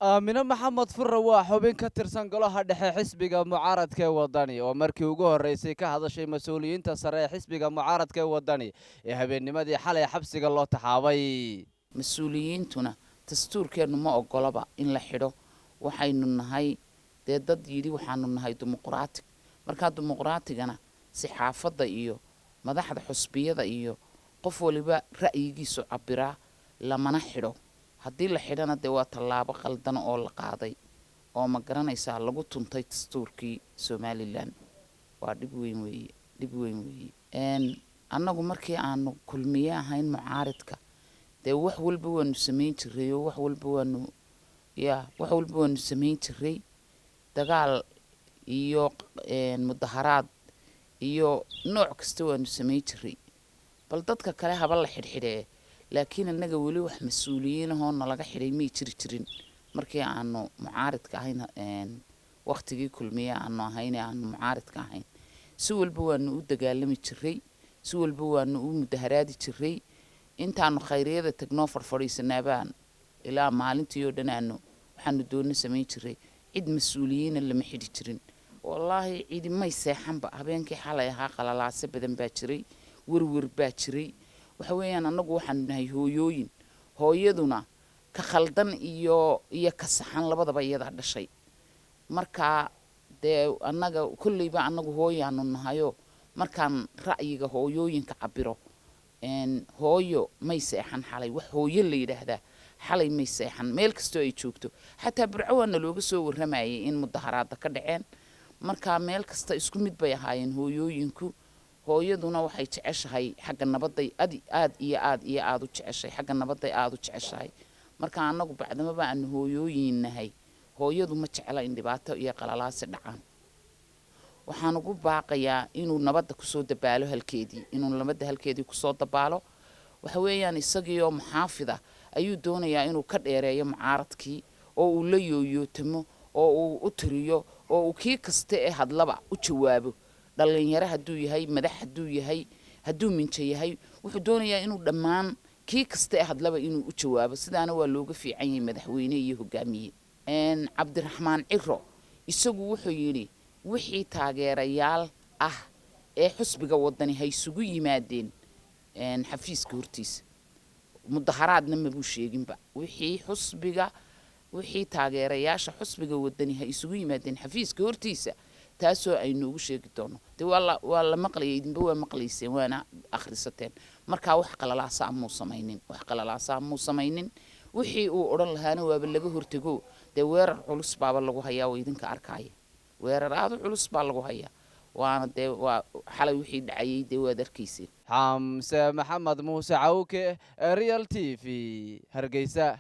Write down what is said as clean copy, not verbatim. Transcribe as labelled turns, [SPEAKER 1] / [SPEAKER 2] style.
[SPEAKER 1] aamine maxamed furre waa xubin ka tirsan golaha dhexe xisbiga mucaaradka ee wadani oo markii ugu horreysay ka hadashay mas-uuliyiinta sare ee xisbiga mucaaradka ee wadani ee habeennimadii xalay xabsiga loo taxaabay.
[SPEAKER 2] mas-uuliyiintuna dastuurkeennu ma ogolaba in la xidho. waxaynu nahay dee dad yidhi waxaanu nahay dimuqraatig. markaa dimuqraatigana saxaafadda iyo madaxda xusbiyada iyo qof waliba ra'yigiisu cabbiraa lamana xidho. haddii la xidhana dee waa tallaabo qaldan oo la qaaday oo ma garanaysaa lagu tuntay dastuurkii somalilan. waa dhib weyn weeye. annagu markii aanu kulmiye ahayn mucaaridka dee wax walba waanu samayn jiray oo wax walba waanu samayn jiray. dagaal iyo mudaharaad iyo nooc kasta waanu samayn jiray. bal dadka kale haba la xidhxidhee laakiin annaga weli wax mas-uuliyiin ahoo nalaga xidhay may jirin markii aanu mucaaridka ahayn. waqtigii kulmiye aanu ahayn ee aanu mucaaridka ahayn si walba waanu u dagaalami jiray, si walba waanu u mudaharaadi jiray. intaanu khayriyada tagnoo farfadhiisanaabaan ilaa maalintii oo dhan waxaanu doona samayn jiray. cid mas-uuliyiina lama xidhi jirin. wallaahi cidi may seexanba. habeenkii xalay ahaa qalalaase badan baa jiray, werwer baa jiray. waxa weeyaan annagu waxaanu nahay hooyooyin. hooyaduna ka khaldan iyo ka saxan labadaba iyadaa dhashay. markaa dee annaga kolleyba annagu hooyaanu nahayo markaan ra'yiga hooyooyinka cabiro hooyo may seexan xalay. wax hooyo la yidhaahdaa xalay may seexan meel kastoo ay joogto. xataa burco waana looga soo warramayay in mudaharaada ka dhaceen. markaa meel kasta isku mid bay ahaayeen hooyooyinku. hooyaduna waxay jeceshahay xagga nabadday aad u jeceshahay. xagga nabadday aad u jeceshahay. marka annagu bacdamaba aanu hooyooyin nahay, hooyadu ma jecla in dhibaato iyo qalalaasi dhacaan. waxaan ugu baaqayaa inuu nabadda kusoo dabaalo halkeedii, inuu nabadda halkeedii kusoo dabaalo. waxa weeyaan isagiioo muxaafida ayuu doonayaa inuu ka dheereeyo mucaaradkii oo uu la yooyootamo oo uu u tiriyo oo uu kii kasta ee hadlaba u jawaabo. dhalinyaro hadduu yahay, madax hadduu yahay, hadduu minjo yahay, wuxuu doonayaa inuu dhammaan kii kasta ee hadlaba inuu u jawaabo. sidaana waa looga fiican yahay madaxweyne iyo hogaamiye. cabdiraxmaan ciro isagu wuxuu yidhi wixii taageerayaal ah ee xusbiga wadani ha isugu yimaadeen xafiiska hortiisa. mudaharaadna mabuu sheeginba. wixii taageerayaasha xusbiga wadani ha isugu yimaadeen xafiiska hortiisa, taasoo aynu ugu sheegi doono. dee waa la maqlayay, idinba waa maqlayseen waana akhrisateen. markaa wax qalalaasaa muu samaynin. wixii uu odhan lahaana waaba laga hortego. dee weerar culus baaba lagu hayaa oo idinka arkaaya. weerar aad u culus baa lagu hayaa. waana dee waa xalay wixii dhacayay dee waad arkayseen.
[SPEAKER 1] xamse maxamed muuse cawke, Real TV, Hargeysa.